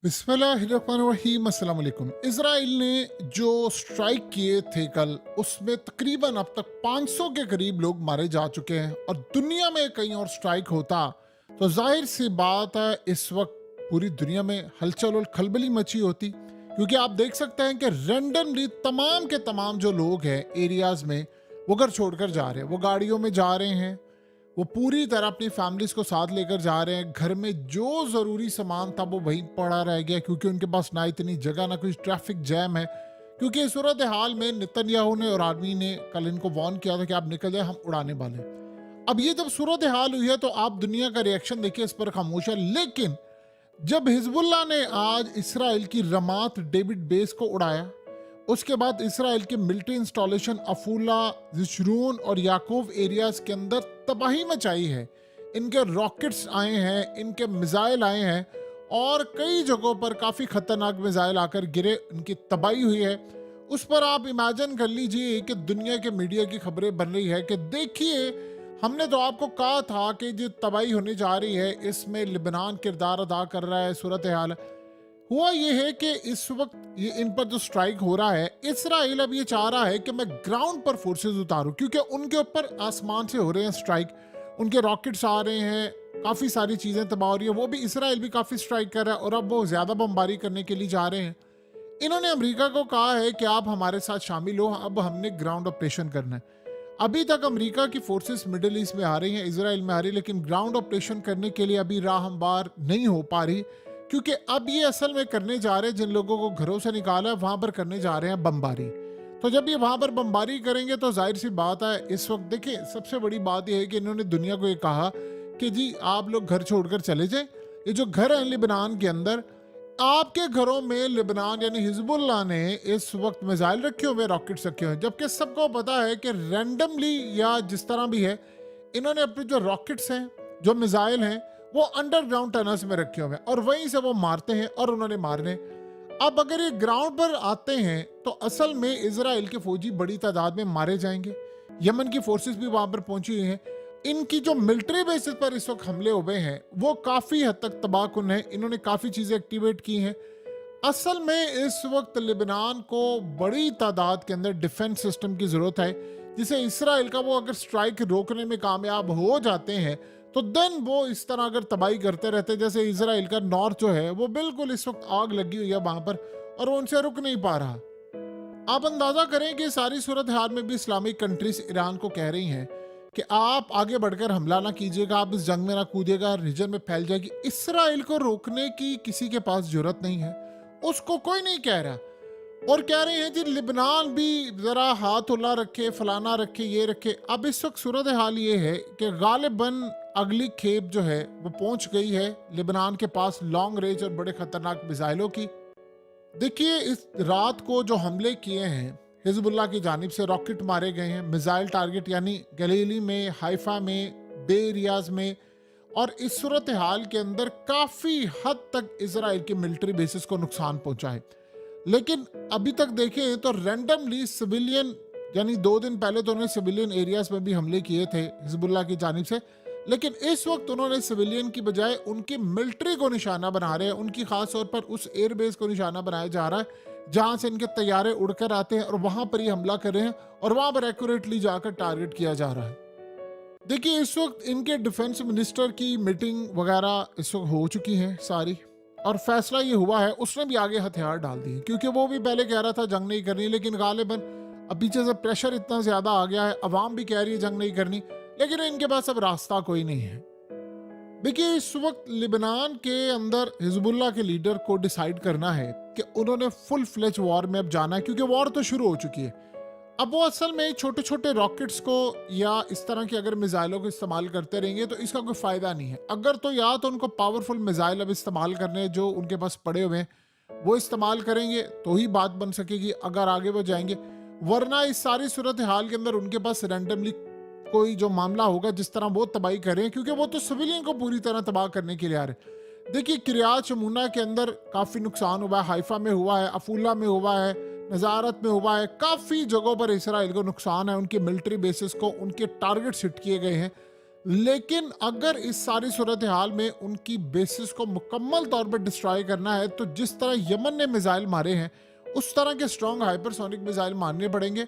बिस्मिल्लाहिर्रहमानिर्रहीम अस्सलाम वालेकुम। इजराइल ने जो स्ट्राइक किए थे कल, उसमें तकरीबन अब तक 500 के करीब लोग मारे जा चुके हैं और दुनिया में कहीं और स्ट्राइक होता तो जाहिर सी बात है इस वक्त पूरी दुनिया में हलचल और खलबली मची होती, क्योंकि आप देख सकते हैं कि रैंडमली तमाम के तमाम जो लोग हैं एरियाज में वो घर छोड़कर जा रहे हैं, वो गाड़ियों में जा रहे हैं, वो पूरी तरह अपनी फैमिलीज को साथ लेकर जा रहे हैं। घर में जो ज़रूरी सामान था वो वहीं पड़ा रह गया, क्योंकि उनके पास ना इतनी जगह ना कोई ट्रैफिक जैम है। क्योंकि इस सूरत हाल में नेतन्याहू ने और आर्मी ने कल इनको वार्न किया था कि आप निकल जाए, हम उड़ाने वाले हैं। अब ये जब सूरत हाल हुई है तो आप दुनिया का रिएक्शन देखिए, इस पर खामोश है। लेकिन जब हिजबुल्लाह ने आज इसराइल की रमात डेविड बेस को उड़ाया, उसके बाद इसराइल के मिलिट्री इंस्टॉलेशन अफूला, जिशरून और याकूब एरियाज के अंदर तबाही मचाई है। इनके रॉकेट्स आए हैं, इनके मिसाइल आए हैं और कई जगहों पर काफ़ी खतरनाक मिसाइल आकर गिरे, इनकी तबाही हुई है। उस पर आप इमेजिन कर लीजिए कि दुनिया के मीडिया की खबरें बन रही है कि देखिए, हमने तो आपको कहा था कि जो तबाही होने जा रही है इसमें लिबनान किरदार अदा कर रहा है। सूरत हाल हुआ ये है कि इस वक्त ये इन पर जो स्ट्राइक हो रहा है, इसराइल अब ये चाह रहा है कि मैं ग्राउंड पर फोर्सेस उतारूं, क्योंकि उनके ऊपर आसमान से हो रहे हैं स्ट्राइक, उनके रॉकेट्स आ रहे हैं, काफ़ी सारी चीज़ें तबाह हो रही है। वो भी इसराइल भी काफ़ी स्ट्राइक कर रहा है और अब वो ज़्यादा बमबारी करने के लिए जा रहे हैं। इन्होंने अमेरिका को कहा है कि आप हमारे साथ शामिल हो, अब हमने ग्राउंड ऑपरेशन करना है। अभी तक अमेरिका की फोर्सेस मिडिल ईस्ट में आ रही हैं, इसराइल में आ रही है, लेकिन ग्राउंड ऑपरेशन करने के लिए अभी राह हमवार नहीं हो पा रही, क्योंकि अब ये असल में करने जा रहे हैं, जिन लोगों को घरों से निकाला है वहां पर करने जा रहे हैं बमबारी। तो जब ये वहां पर बमबारी करेंगे तो जाहिर सी बात है, इस वक्त देखिए सबसे बड़ी बात यह है कि इन्होंने दुनिया को ये कहा कि जी आप लोग घर छोड़कर चले जाए। ये जो घर है लिबनान के अंदर, आपके घरों में लिबनान यानी हिजबुल्लाह ने इस वक्त मिसाइल रखे हुए, रॉकेट्स रखे हुए हैं, जबकि सबको पता है कि रैंडमली या जिस तरह भी है, इन्होंने अपने जो रॉकेट्स हैं, जो मिसाइल हैं, वो अंडरग्राउंड टनल्स में रखे हुए हैं और वहीं से वो मारते हैं और उन्होंने मारने। अब अगर ये ग्राउंड पर आते हैं तो असल में इजराइल के फौजी बड़ी तादाद में मारे जाएंगे। यमन की फोर्सेस भी वहां पर पहुंची हुई हैं। इनकी जो मिलिट्री बेसिस पर इस वक्त हमले हुए हैं वो काफी हद तक तबाहकुन है। इन्होंने काफी चीजें एक्टिवेट की हैं। असल में इस वक्त लिबनान को बड़ी तादाद के अंदर डिफेंस सिस्टम की जरूरत है, जिसे इसराइल का वो अगर स्ट्राइक रोकने में कामयाब हो जाते हैं तो देन वो इस तरह अगर तबाही करते रहते, जैसे इसराइल का नॉर्थ जो है वो बिल्कुल इस वक्त आग लगी हुई है वहां पर और वो उनसे रुक नहीं पा रहा। आप अंदाजा करें कि सारी सूरत हाल में भी इस्लामिक कंट्रीज ईरान को कह रही हैं कि आप आगे बढ़कर हमला ना कीजिएगा, आप इस जंग में ना कूदिएगा, रीजन में फैल जाएगी। इसराइल को रोकने की किसी के पास जरूरत नहीं है, उसको कोई नहीं कह रहा। और कह रहे हैं जी लिबनान भी जरा हाथ उला रखे, फलाना रखे, ये रखे। अब इस वक्त सूरत हाल ये है कि गालिबन अगली खेप जो है वो पहुंच गई है लिबनान के पास, लॉन्ग रेंज और बड़े खतरनाक मिसाइलों की। देखिए इस रात को जो हमले किए हैं हिजबुल्लाह की जानिब से, रॉकेट मारे गए हैं, मिसाइल टारगेट यानी गलीली में, हाइफा में, बे एरियाज में, और इस सूरत हाल के अंदर काफ़ी हद तक इसराइल के मिलिट्री बेसिस को नुकसान पहुंचा है। लेकिन अभी तक देखें तो रैंडमली सिविलियन, यानी 2 दिन पहले तो उन्होंने सिविलियन एरियाज में भी हमले किए थे हिजबुल्लाह की जानिब से, लेकिन इस वक्त उन्होंने सिविलियन की बजाय उनकी मिलिट्री को निशाना बना रहे हैं। उनकी खास तौर पर उस एयरबेस को निशाना बनाया जा रहा है जहां से इनके तैयारे उड़कर आते हैं और वहां पर ही हमला कर रहे हैं और वहां पर एक्यूरेटली जाकर टारगेट किया जा रहा है। देखिए इस वक्त इनके डिफेंस मिनिस्टर की मीटिंग वगैरह इस वक्त हो चुकी है सारी, और फैसला ये हुआ है, उसने भी आगे हथियार डाल दिए, क्योंकि वो भी पहले कह रहा था जंग नहीं करनी, लेकिन गालिबन अब पीछे से प्रेशर इतना ज्यादा आ गया है, अवाम भी कह रही है जंग नहीं करनी, लेकिन इनके पास अब रास्ता कोई नहीं है। देखिए इस वक्त लिबनान के अंदर हिजबुल्लाह के लीडर को डिसाइड करना है कि उन्होंने फुल फ्लेज वॉर में अब जाना है, क्योंकि वॉर तो शुरू हो चुकी है। अब वो असल में छोटे छोटे रॉकेट्स को या इस तरह की अगर मिसाइलों को इस्तेमाल करते रहेंगे तो इसका कोई फायदा नहीं है। अगर तो या तो उनको पावरफुल मिसाइल अब इस्तेमाल करने जो उनके पास पड़े हुए हैं वो इस्तेमाल करेंगे तो ही बात बन सकेगी, अगर आगे वो जाएंगे। वरना इस सारी सूरत हाल के अंदर उनके पास रैंडमली कोई जो मामला होगा, जिस तरह वो तबाही कर रहे हैं, क्योंकि वो तो सिविलियन को पूरी तरह तबाह करने के लिए आ रहे हैं। देखिए किरियात शमूना के अंदर काफ़ी नुकसान हुआ है, हाइफा में हुआ है, अफूला में हुआ है, नज़ारत में हुआ है, काफ़ी जगहों पर इसराइल को नुकसान है। उनके मिलिट्री बेसिस को, उनके टारगेट्स हिट किए गए हैं। लेकिन अगर इस सारी सूरत हाल में उनकी बेसिस को मुकम्मल तौर पर डिस्ट्रॉय करना है तो जिस तरह यमन ने मिसाइल मारे हैं उस तरह के स्ट्रॉन्ग हाइपरसोनिक मिसाइल मारने पड़ेंगे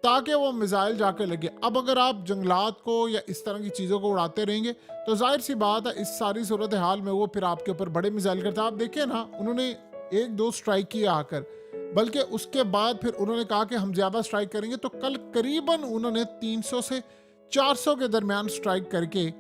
ताकि वो मिसाइल जाके लगे। अब अगर आप जंगलात को या इस तरह की चीज़ों को उड़ाते रहेंगे तो जाहिर सी बात है इस सारी सूरत हाल में वो फिर आपके ऊपर बड़े मिसाइल करते हैं। आप देखिए ना, उन्होंने एक दो स्ट्राइक किया आकर, बल्कि उसके बाद फिर उन्होंने कहा कि हम ज़्यादा स्ट्राइक करेंगे। तो कल करीबन उन्होंने 300 से 400 के दरमियान स्ट्राइक करके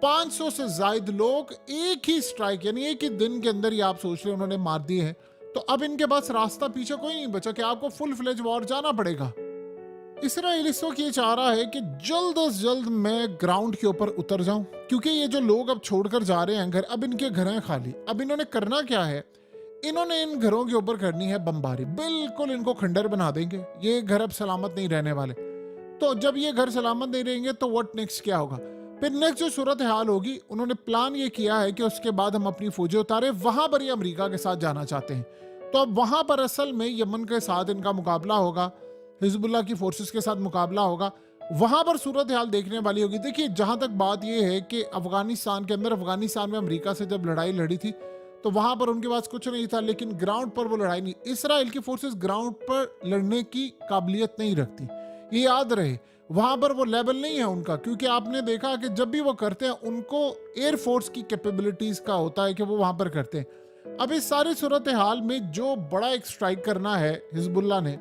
500 से ज्यादा लोग एक ही स्ट्राइक यानी एक ही दिन के अंदर ही आप सोच रहे उन्होंने मार दिए हैं। तो अब इनके पास रास्ता पीछे कोई नहीं बचा कि आपको फुल फ्लेज वॉर जाना पड़ेगा। इसराइल इस वक्त ये चाह रहा है कि जल्द से जल्द मैं ग्राउंड के ऊपर उतर जाऊं, क्योंकि ये जो लोग अब छोड़कर जा रहे हैं घर, अब इनके घर हैं खाली। अब इन्होंने करना क्या है, इन्होंने इन घरों के ऊपर करनी है बमबारी, बिल्कुल इनको खंडर बना देंगे। ये घर अब सलामत नहीं रहने वाले। तो जब ये घर सलामत नहीं रहेंगे तो व्हाट नेक्स्ट क्या होगा, फिर नेक्स्ट जो सूरत हाल होगी, उन्होंने प्लान ये किया है कि उसके बाद हम अपनी फौजें उतारे। वहां पर ये अमेरिका के साथ जाना चाहते हैं। तो अब वहां पर असल में यमन के साथ इनका मुकाबला होगा, हिजबुल्लाह की फोर्सेस के साथ मुकाबला होगा। वहां पर सूरत हाल देखने वाली होगी। देखिए, जहां तक बात यह है कि अफगानिस्तान के अंदर, अफगानिस्तान में अमेरिका से जब लड़ाई लड़ी थी तो वहां पर उनके पास कुछ नहीं था, लेकिन ग्राउंड पर वो लड़ाई नहीं, इसराइल की फोर्सेस ग्राउंड पर लड़ने की काबिलियत नहीं रखती, ये याद रहे। वहां पर वो लेवल नहीं है उनका, क्योंकि आपने देखा कि जब भी वो करते हैं उनको एयरफोर्स की कैपेबिलिटीज का होता है कि वो वहां पर करते हैं। अब इस सारी सूरत हाल में जो बड़ा एक स्ट्राइक करना है हिजबुल्लाह ने,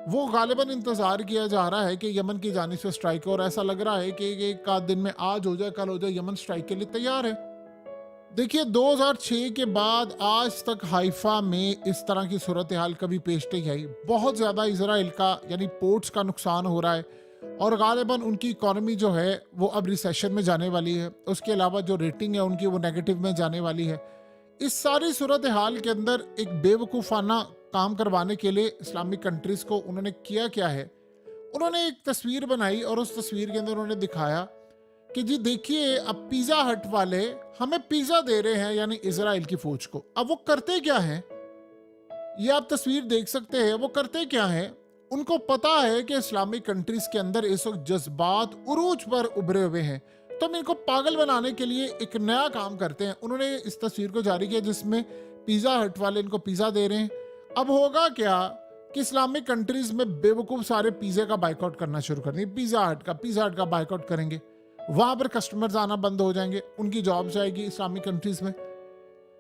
वो गालिबन इंतजार किया जा रहा है कि यमन की जानिब से स्ट्राइक हो, और ऐसा लग रहा है कि एक आध दिन में, आज हो जाए कल हो जाए, यमन स्ट्राइक के लिए तैयार है। देखिए, 2006 के बाद आज तक हाइफा में इस तरह की सूरत हाल कभी पेश नहीं आई। बहुत ज़्यादा इसराइल का यानी पोर्ट्स का नुकसान हो रहा है, और गालिबन उनकी इकोनॉमी जो है वो अब रिसेशन में जाने वाली है। उसके अलावा जो रेटिंग है उनकी वो नेगेटिव में जाने वाली है। इस सारी सूरत हाल के अंदर एक बेवकूफ़ाना काम करवाने के लिए इस्लामिक कंट्रीज़ को उन्होंने किया क्या है, उन्होंने एक तस्वीर बनाई और उस तस्वीर के अंदर उन्होंने दिखाया कि जी देखिए, अब पिज़्ज़ा हट वाले हमें पिज़्ज़ा दे रहे हैं, यानी इजराइल की फौज को। अब वो करते क्या है, ये आप तस्वीर देख सकते हैं। वो करते क्या है, उनको पता है कि इस्लामिक कंट्रीज के अंदर इस वक्त जज्बात उरूज पर उभरे हुए हैं, तो हम इनको पागल बनाने के लिए एक नया काम करते हैं। उन्होंने इस तस्वीर को जारी किया जिसमें पिज़्ज़ा हट वाले इनको पिज़्ज़ा दे रहे हैं। अब होगा क्या कि इस्लामिक कंट्रीज में बेवकूफ़ सारे पिज़्ज़े का बाइकआउट करना शुरू कर देंगे, पिज़्ज़ा हट का बाइकआउट करेंगे। वहां पर कस्टमर्स आना बंद हो जाएंगे, उनकी जॉब जाएगी इस्लामिक कंट्रीज में।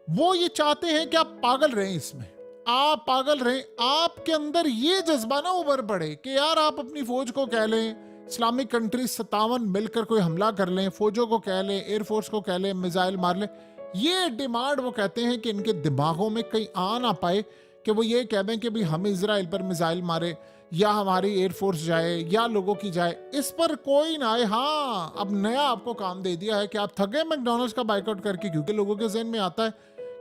वो ये चाहते हैं कि आप पागल रहें, इसमें आप पागल रहें, आपके अंदर ये जज्बा ना उभर पड़े कि यार आप अपनी फौज को कह लें, इस्लामिक कंट्रीज 57 मिलकर कोई हमला कर लें, फौजों को कह लें, एयरफोर्स को कह लें, मिसाइल मार लें। ये डिमांड वो कहते हैं कि इनके दिमागों में कहीं आ ना पाए कि वो ये कह दें कि भाई हम इजराइल पर मिसाइल मारे, या हमारी एयरफोर्स जाए, या लोगों की जाए, इस पर कोई ना आए। हाँ, अब नया आपको काम दे दिया है कि आप थके मैकडॉनल्ड्स का बाइकआउट करके, क्योंकि लोगों के जहन में आता है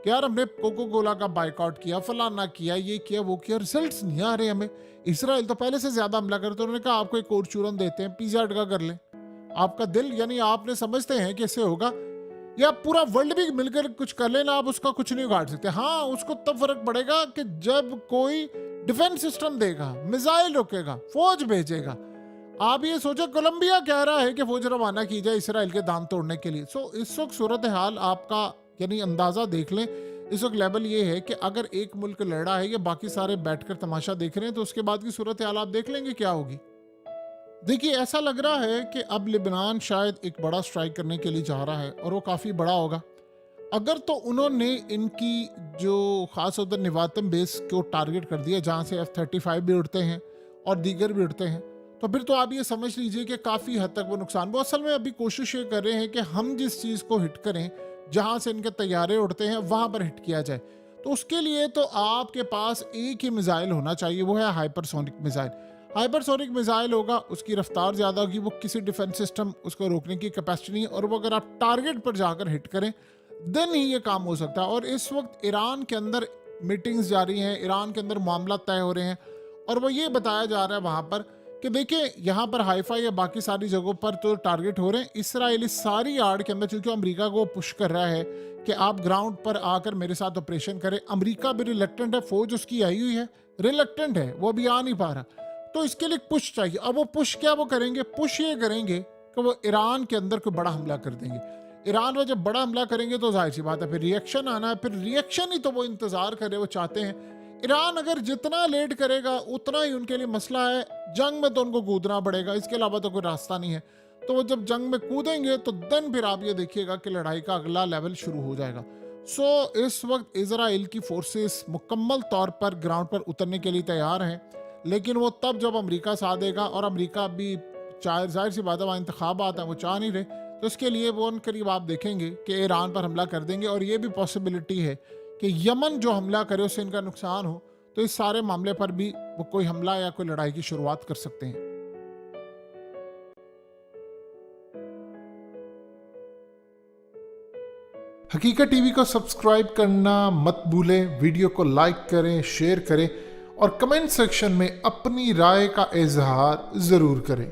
कि यार हमने कोको कोला का बाइकआउट किया, फलाना किया, ये किया, वो किया, रिजल्ट्स नहीं आ रहे हमें। इसराइल तो पहले से ज्यादा हमला करते, उन्होंने कहा आपको एक और चूरन देते हैं, पिज़्ज़ा हट का कर ले। आपका दिल, यानी आपने समझते हैं कि इससे होगा, या पूरा वर्ल्ड भी मिलकर कुछ कर लेना, आप उसका कुछ नहीं उगाड़ सकते। हाँ, उसको तब फर्क पड़ेगा कि जब कोई डिफेंस सिस्टम देगा, मिसाइल रोकेगा, फौज भेजेगा। आप ये सोचो, कोलंबिया कह रहा है कि फौज रवाना की जाए इसराइल के दांत तोड़ने के लिए। सो इस वक्त सूरत हाल आपका यानी अंदाजा देख लें, इस वक्त लेवल ये है कि अगर एक मुल्क लड़ रहा है या बाकी सारे बैठकर तमाशा देख रहे हैं, तो उसके बाद की सूरत हाल आप देख लेंगे क्या होगी। देखिए, ऐसा लग रहा है कि अब लिबनान शायद एक बड़ा स्ट्राइक करने के लिए जा रहा है, और वो काफ़ी बड़ा होगा। अगर तो उन्होंने इनकी जो ख़ास उधर निवातम बेस को टारगेट कर दिया, जहाँ से F-35 भी उड़ते हैं और दीगर भी उड़ते हैं, तो फिर तो आप ये समझ लीजिए कि काफ़ी हद तक वो नुकसान। वो असल में अभी कोशिश ये कर रहे हैं कि हम जिस चीज़ को हिट करें, जहाँ से इनके तैयारे उड़ते हैं, वहाँ पर हिट किया जाए। तो उसके लिए तो आपके पास एक ही मिसाइल होना चाहिए, वो है हाइपरसोनिक मिसाइल। हाइपरसोनिक मिसाइल होगा, उसकी रफ्तार ज़्यादा होगी, वो किसी डिफेंस सिस्टम उसको रोकने की कैपेसिटी नहीं, और वो अगर आप टारगेट पर जाकर हिट करें देन ही ये काम हो सकता है। और इस वक्त ईरान के अंदर मीटिंग्स जारी हैं, ईरान के अंदर मामला तय हो रहे हैं, और वो ये बताया जा रहा है वहाँ पर कि देखिए, यहाँ पर हाइफा या बाकी सारी जगहों पर तो टारगेट हो रहे हैं। इसराइल इस सारी आड़ के अंदर, क्योंकि अमेरिका को पुश कर रहा है कि आप ग्राउंड पर आकर मेरे साथ ऑपरेशन करें। अमेरिका भी रिलेक्टेंट है, फौज उसकी आई हुई है, रिलेक्टेंट है, वो भी आ नहीं पा रहा। तो इसके लिए पुश चाहिए। अब वो पुश क्या वो करेंगे, पुश ये करेंगे कि वो ईरान के अंदर कोई बड़ा हमला कर देंगे। ईरान में जब बड़ा हमला करेंगे तो जाहिर सी बात है फिर रिएक्शन आना है, फिर रिएक्शन ही तो वो इंतज़ार करे, वो चाहते हैं। ईरान अगर जितना लेट करेगा उतना ही उनके लिए मसला है। जंग में तो उनको कूदना पड़ेगा, इसके अलावा तो कोई रास्ता नहीं है। तो वो जब जंग में कूदेंगे तो देन फिर आप ये देखिएगा कि लड़ाई का अगला लेवल शुरू हो जाएगा। इस वक्त इजराइल की फोर्सेस मुकम्मल तौर पर ग्राउंड पर उतरने के लिए तैयार हैं, लेकिन वो तब जब अमेरिका साथ देगा, और अमेरिका भी जाहिर सी बात है वहाँ इंतखाबात हैं, वो चाह नहीं रहे। तो इसके लिए वो करीब आप देखेंगे कि ईरान पर हमला कर देंगे, और ये भी पॉसिबिलिटी है कि यमन जो हमला करे उससे इनका नुकसान हो, तो इस सारे मामले पर भी वो कोई हमला या कोई लड़ाई की शुरुआत कर सकते हैं। हकीकत टीवी को सब्सक्राइब करना मत भूलें, वीडियो को लाइक करें, शेयर करें और कमेंट सेक्शन में अपनी राय का इजहार ज़रूर करें।